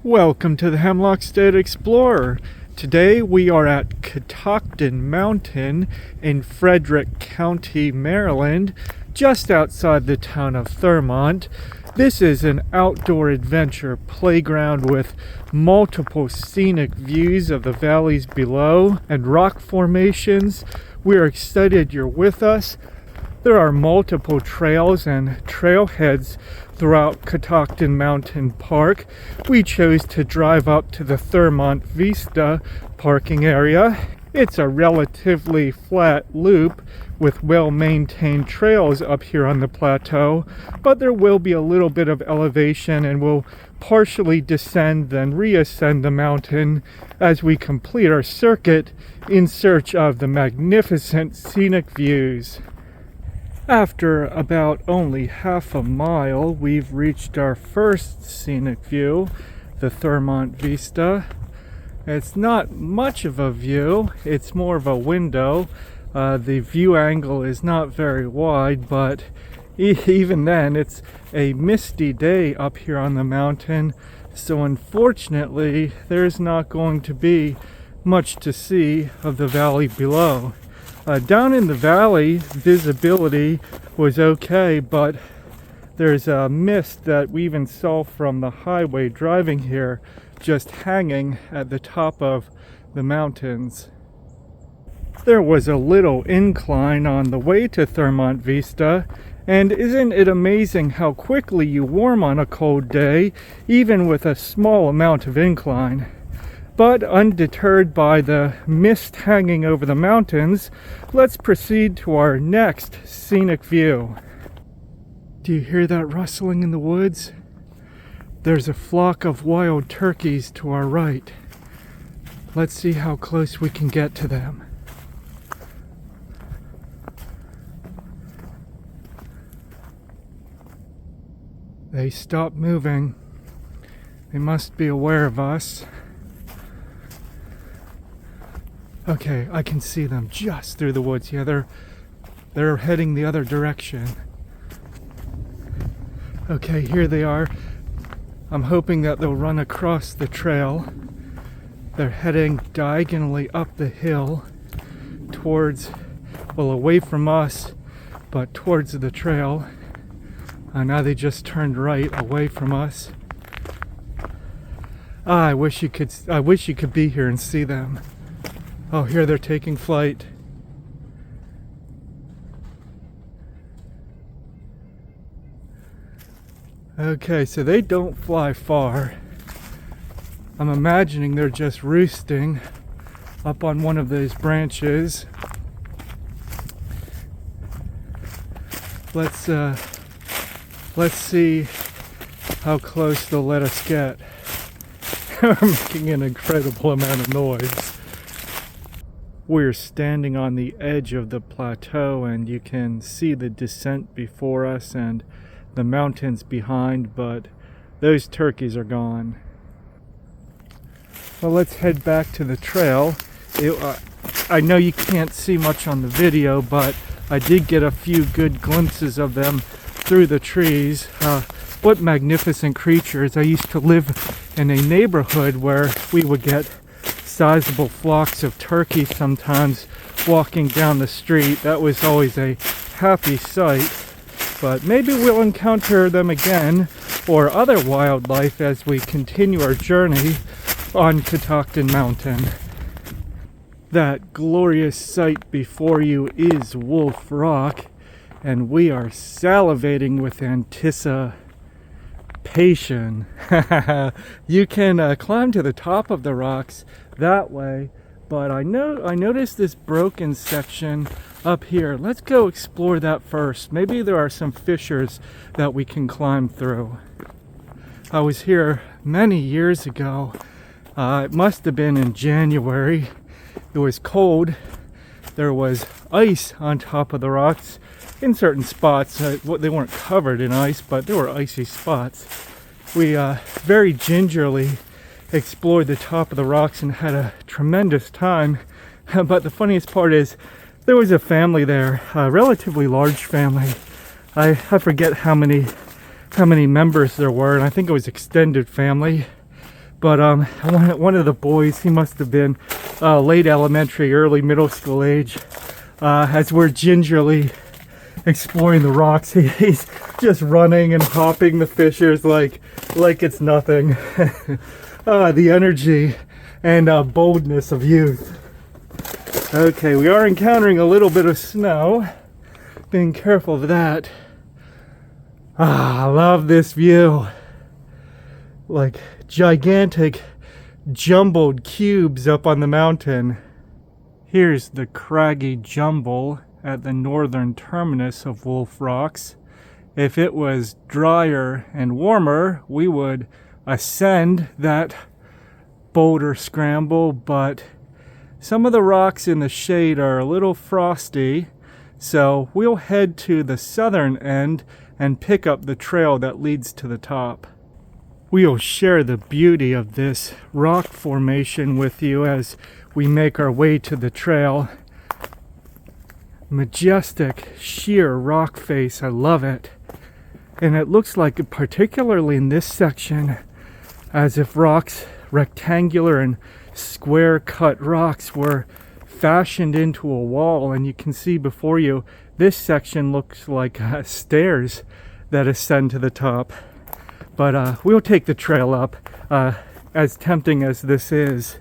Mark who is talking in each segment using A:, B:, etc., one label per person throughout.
A: Welcome to the Hemlock State Explorer. Today we are at Catoctin Mountain in Frederick County, Maryland, just outside the town of Thurmont. This is an outdoor adventure playground with multiple scenic views of the valleys below and rock formations. We are excited you're with us. There are multiple trails and trailheads throughout Catoctin Mountain Park. We chose to drive up to the Thurmont Vista parking area. It's a relatively flat loop with well-maintained trails up here on the plateau, but there will be a little bit of elevation and we'll partially descend then reascend the mountain as we complete our circuit in search of the magnificent scenic views. After about only half a mile, we've reached our first scenic view, the Thurmont Vista. It's not much of a view, it's more of a window. The view angle is not very wide, but even then it's a misty day up here on the mountain, so unfortunately there's not going to be much to see of the valley below. Down in the valley, visibility was okay, but there's a mist that we even saw from the highway driving here, just hanging at the top of the mountains. There was a little incline on the way to Thurmont Vista, and isn't it amazing how quickly you warm on a cold day, even with a small amount of incline? But undeterred by the mist hanging over the mountains, let's proceed to our next scenic view. Do you hear that rustling in the woods? There's a flock of wild turkeys to our right. Let's see how close we can get to them. They stopped moving. They must be aware of us. Okay, I can see them just through the woods. Yeah, they're heading the other direction. Okay, here they are. I'm hoping that they'll run across the trail. They're heading diagonally up the hill towards, well, away from us, but towards the trail. Now they just turned right away from us. I wish you could be here and see them. Oh, here they're taking flight. Okay, so they don't fly far. I'm imagining they're just roosting up on one of those branches. Let's see how close they'll let us get. They're making an incredible amount of noise. We're standing on the edge of the plateau and you can see the descent before us and the mountains behind, but those turkeys are gone. Well, let's head back to the trail. I know you can't see much on the video, but I did get a few good glimpses of them through the trees. What magnificent creatures. I used to live in a neighborhood where we would get sizable flocks of turkeys sometimes walking down the street. That was always a happy sight, but maybe we'll encounter them again or other wildlife as we continue our journey on Catoctin Mountain. That glorious sight before you is Wolf Rock, and we are salivating with anticipation. You can climb to the top of the rocks that way, but I noticed this broken section up here. Let's go explore that first. Maybe there are some fissures that we can climb through. I was here many years ago. It must have been in January. It was cold. There was ice on top of the rocks in certain spots. They weren't covered in ice, but there were icy spots. We very gingerly explored the top of the rocks and had a tremendous time. But the funniest part is there was a family there, a relatively large family. I forget how many members there were, and I think it was extended family. But one of the boys, he must have been late elementary, early middle school age, as we're gingerly exploring the rocks, he's just running and hopping the fissures like it's nothing. The energy and boldness of youth. Okay, we are encountering a little bit of snow. Being careful of that. I love this view. Like gigantic jumbled cubes up on the mountain. Here's the craggy jumble at the northern terminus of Wolf Rocks. If it was drier and warmer, we would ascend that boulder scramble, but some of the rocks in the shade are a little frosty, so we'll head to the southern end and pick up the trail that leads to the top. We'll share the beauty of this rock formation with you as we make our way to the trail. Majestic, sheer rock face, I love it. And it looks like, particularly in this section, as if rocks, rectangular and square cut rocks, were fashioned into a wall. And you can see before you, this section looks like stairs that ascend to the top. But we'll take the trail up, as tempting as this is.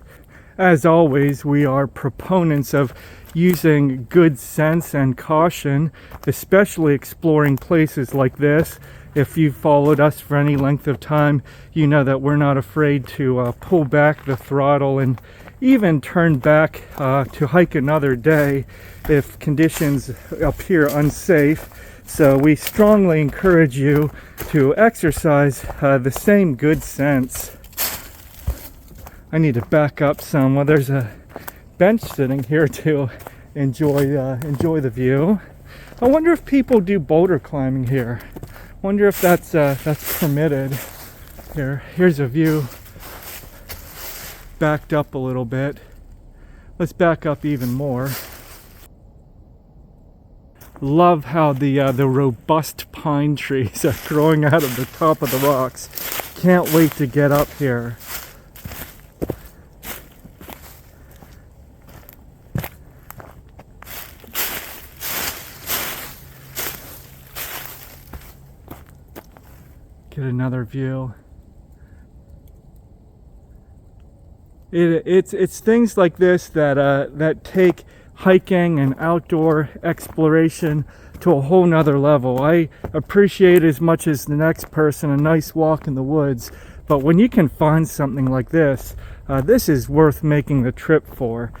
A: As always, we are proponents of using good sense and caution, especially exploring places like this. If you've followed us for any length of time, you know that we're not afraid to pull back the throttle and even turn back to hike another day if conditions appear unsafe. So we strongly encourage you to exercise the same good sense. I need to back up some. Well, there's a bench sitting here to enjoy the view. I wonder if people do boulder climbing here. Wonder if that's permitted. Here's a view backed up a little bit. Let's back up even more. Love how the robust pine trees are growing out of the top of the rocks. Can't wait to get up here. Get another view. It's things like this that take hiking and outdoor exploration to a whole nother level. I appreciate as much as the next person a nice walk in the woods, but when you can find something like this, this is worth making the trip for.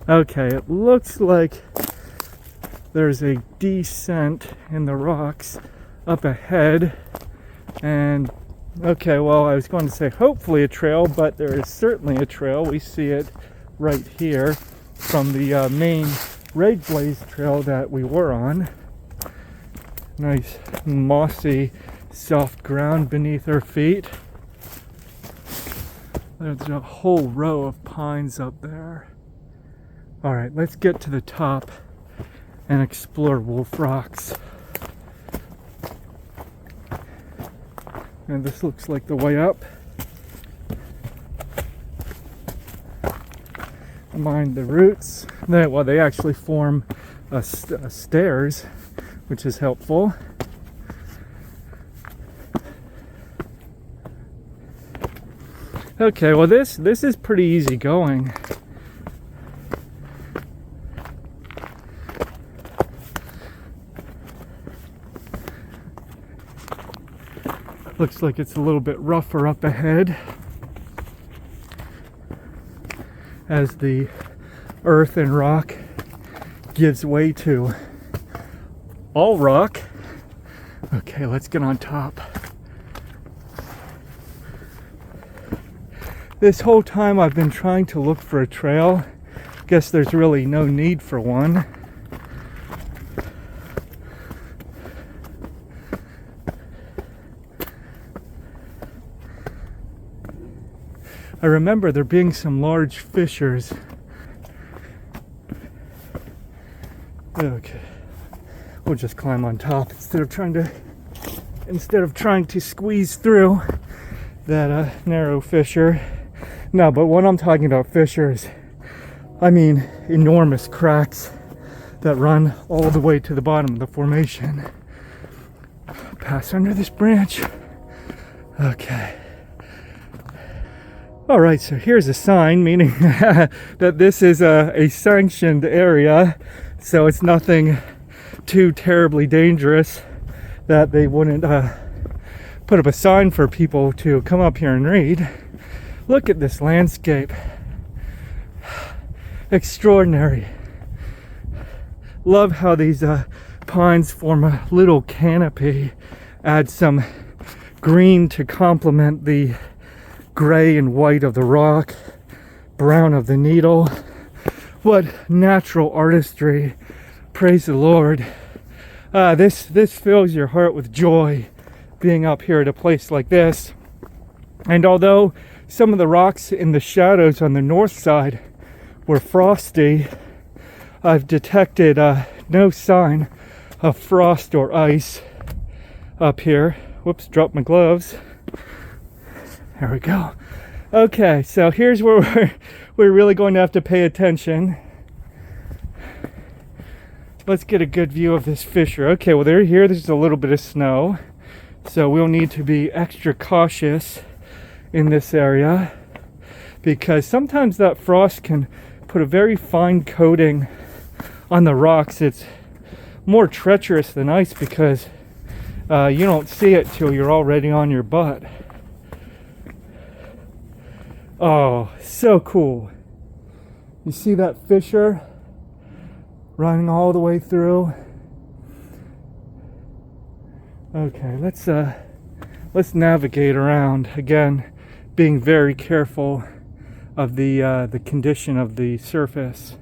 A: Okay, it looks like there's a descent in the rocks up ahead, and okay, well, I was going to say hopefully a trail, but there is certainly a trail. We see it right here from the main trailblazer trail that we were on. Nice mossy soft ground beneath our feet. There's a whole row of pines up there. All right, let's get to the top and explore Wolf Rocks. And this looks like the way up. Mind the roots. They actually form stairs, which is helpful. Okay, well this is pretty easy going. Looks like it's a little bit rougher up ahead as the earth and rock gives way to all rock. Okay, let's get on top. This whole time I've been trying to look for a trail. Guess there's really no need for one. I remember there being some large fissures. Okay, we'll just climb on top instead of trying to squeeze through. narrow fissure. No, but when I'm talking about fissures, I mean enormous cracks that run all the way to the bottom of the formation. Pass under this branch. Okay. All right, so here's a sign meaning that this is a sanctioned area, so it's nothing too terribly dangerous that they wouldn't put up a sign for people to come up here and read. Look at this landscape. Extraordinary. Love how these pines form a little canopy, add some green to complement the gray and white of the rock, brown of the needle. What natural artistry. Praise the Lord. This fills your heart with joy being up here at a place like this. And although some of the rocks in the shadows on the north side were frosty, I've detected no sign of frost or ice up here. Whoops, dropped my gloves. There we go. Okay, so here's where we're really going to have to pay attention. Let's get a good view of this fissure. Okay, well there's a little bit of snow, so we'll need to be extra cautious in this area because sometimes that frost can put a very fine coating on the rocks. It's more treacherous than ice because you don't see it till you're already on your butt. Oh, so cool. You see that fissure running all the way through? Okay, let's navigate around again, being very careful of the condition of the surface.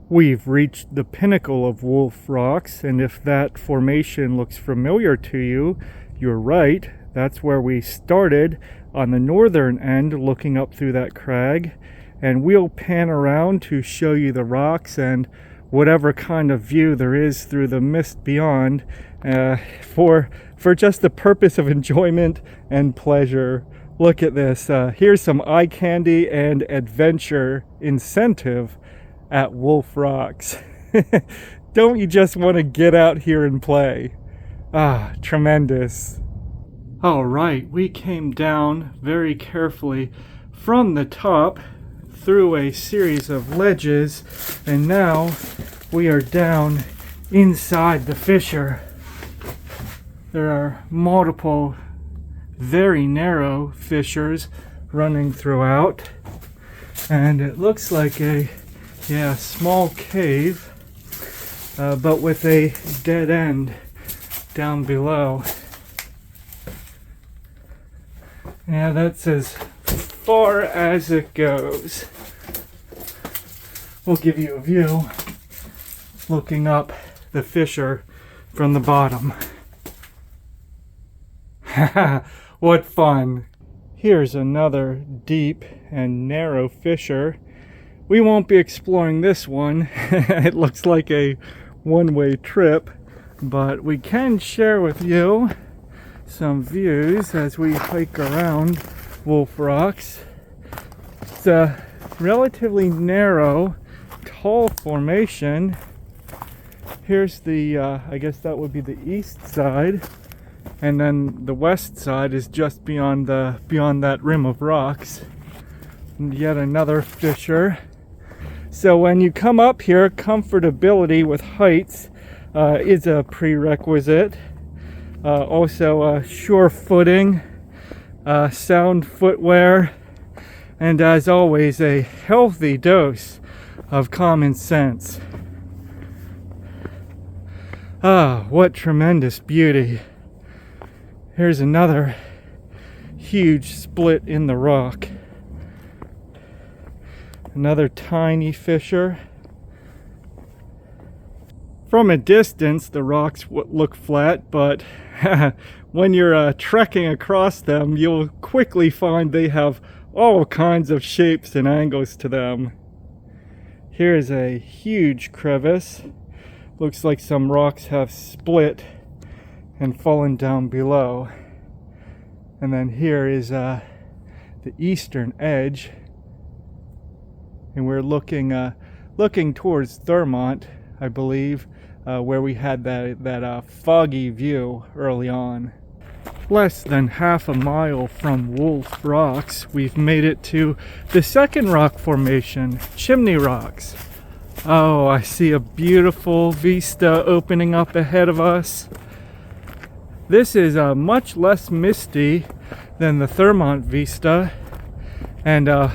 A: We've reached the pinnacle of Wolf Rocks, and if that formation looks familiar to you, you're right. That's where we started on the northern end, looking up through that crag, and we'll pan around to show you the rocks and whatever kind of view there is through the mist beyond, for just the purpose of enjoyment and pleasure. Look at this. Here's some eye candy and adventure incentive at Wolf Rocks. Don't you just want to get out here and play? Ah, tremendous. All right, we came down very carefully from the top through a series of ledges, and now we are down inside the fissure. There are multiple very narrow fissures running throughout, and it looks like a small cave, but with a dead end down below. Yeah, that's as far as it goes. We'll give you a view looking up the fissure from the bottom. What fun! Here's another deep and narrow fissure. We won't be exploring this one. It looks like a one-way trip, but we can share with you some views as we hike around Wolf Rocks. It's a relatively narrow, tall formation. Here's the, I guess that would be the east side, and then the west side is just beyond that rim of rocks. And yet another fissure. So when you come up here, comfortability with heights is a prerequisite. Also sure footing, sound footwear, and as always a healthy dose of common sense. Ah, what tremendous beauty. Here's another huge split in the rock. Another tiny fissure. From a distance, the rocks look flat, but when you're trekking across them, you'll quickly find they have all kinds of shapes and angles to them. Here's a huge crevice. Looks like some rocks have split and fallen down below. And then here is the eastern edge, and we're looking towards Thurmont, I believe, where we had that foggy view early on. Less than half a mile from Wolf Rocks, we've made it to the second rock formation, Chimney Rocks. Oh, I see a beautiful vista opening up ahead of us. This is much less misty than the Thurmont vista, and a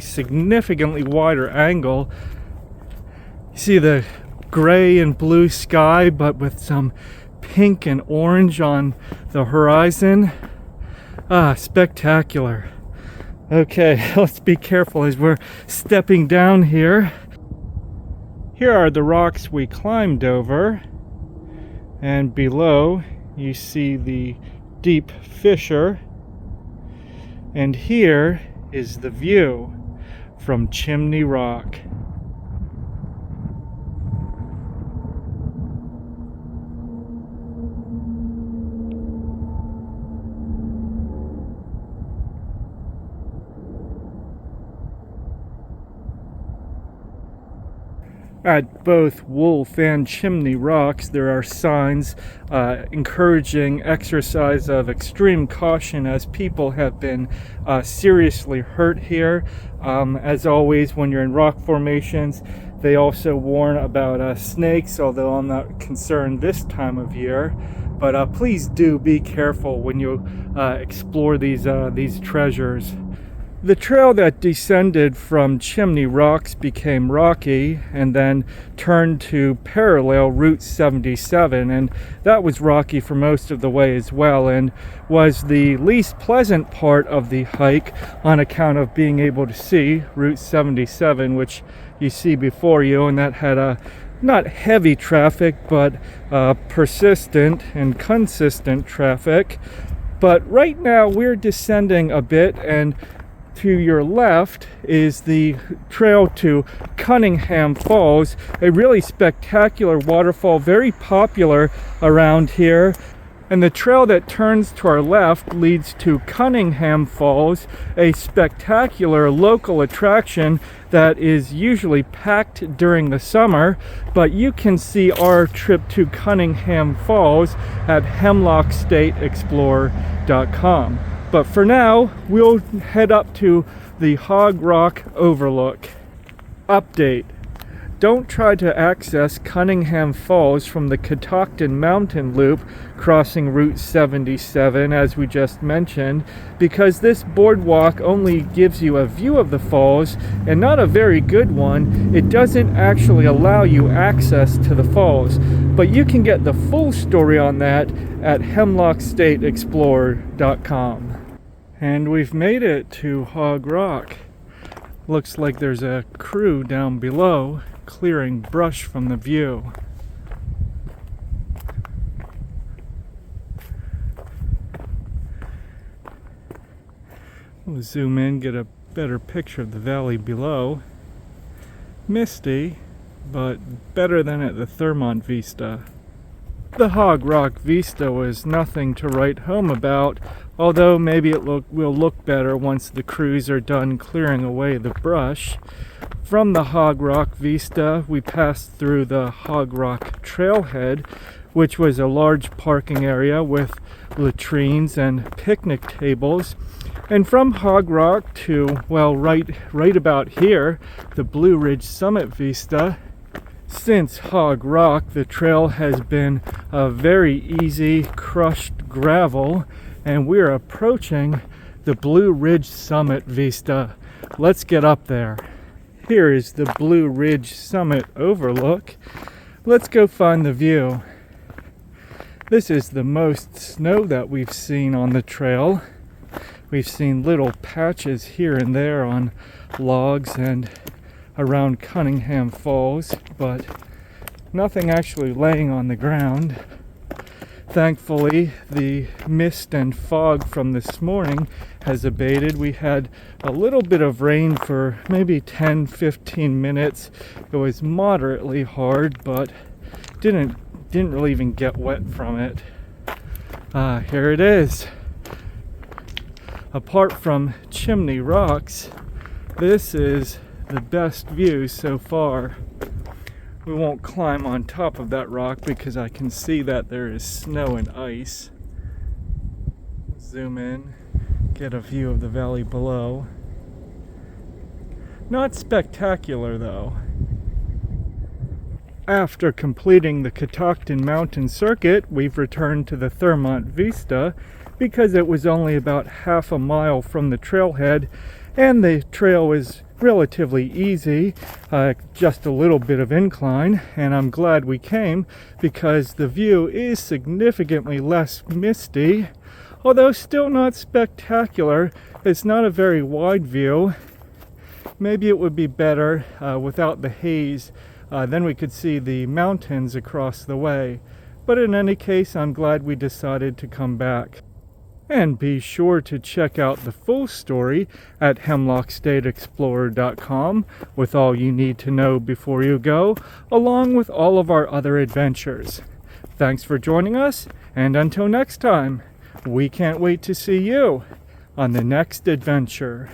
A: significantly wider angle. You see the gray and blue sky, but with some pink and orange on the horizon. Spectacular. Okay, let's be careful as we're stepping down here. Here are the rocks we climbed over, and below you see the deep fissure, and here is the view from Chimney Rock. At both Wolf and Chimney Rocks, there are signs encouraging exercise of extreme caution, as people have been seriously hurt here. As always, when you're in rock formations, they also warn about snakes, although I'm not concerned this time of year. But please do be careful when you explore these treasures. The trail that descended from Chimney Rocks became rocky and then turned to parallel Route 77, and that was rocky for most of the way as well, and was the least pleasant part of the hike on account of being able to see Route 77, which you see before you, and that had not heavy traffic, but persistent and consistent traffic. But right now we're descending a bit, and to your left is the trail to Cunningham Falls, a really spectacular waterfall, very popular around here. And the trail that turns to our left leads to Cunningham Falls, a spectacular local attraction that is usually packed during the summer, but you can see our trip to Cunningham Falls at hemlockstateexplorer.com. But for now, we'll head up to the Hog Rock Overlook. Update. Don't try to access Cunningham Falls from the Catoctin Mountain loop crossing Route 77, as we just mentioned, because this boardwalk only gives you a view of the falls, and not a very good one. It doesn't actually allow you access to the falls, but you can get the full story on that at hemlockstateexplorer.com. And we've made it to Hog Rock. Looks like there's a crew down below clearing brush from the view. We'll zoom in, get a better picture of the valley below. Misty, but better than at the Thurmont Vista. The Hog Rock Vista was nothing to write home about, although maybe it will look better once the crews are done clearing away the brush. From the Hog Rock Vista, we passed through the Hog Rock Trailhead, which was a large parking area with latrines and picnic tables. And from Hog Rock to, well, right about here, the Blue Ridge Summit Vista. Since Hog Rock, the trail has been a very easy crushed gravel, and we're approaching the Blue Ridge Summit Vista. Let's get up there. Here is the Blue Ridge Summit overlook. Let's go find the view. This is the most snow that we've seen on the trail. We've seen little patches here and there on logs and around Cunningham Falls, but nothing actually laying on the ground. Thankfully, the mist and fog from this morning has abated. We had a little bit of rain for maybe 10-15 minutes. It was moderately hard, but didn't really even get wet from it. Here it is. apart from Chimney Rocks, this is the best view so far. We won't climb on top of that rock because I can see that there is snow and ice. Zoom in, get a view of the valley below. Not spectacular though. After completing the Catoctin Mountain circuit, we've returned to the Thermont Vista because it was only about half a mile from the trailhead and the trail was relatively easy, just a little bit of incline, and I'm glad we came because the view is significantly less misty, although still not spectacular. It's not a very wide view. Maybe it would be better without the haze. Then we could see the mountains across the way. But in any case, I'm glad we decided to come back. And be sure to check out the full story at hemlockstateexplorer.com with all you need to know before you go, along with all of our other adventures. Thanks for joining us, and until next time, we can't wait to see you on the next adventure.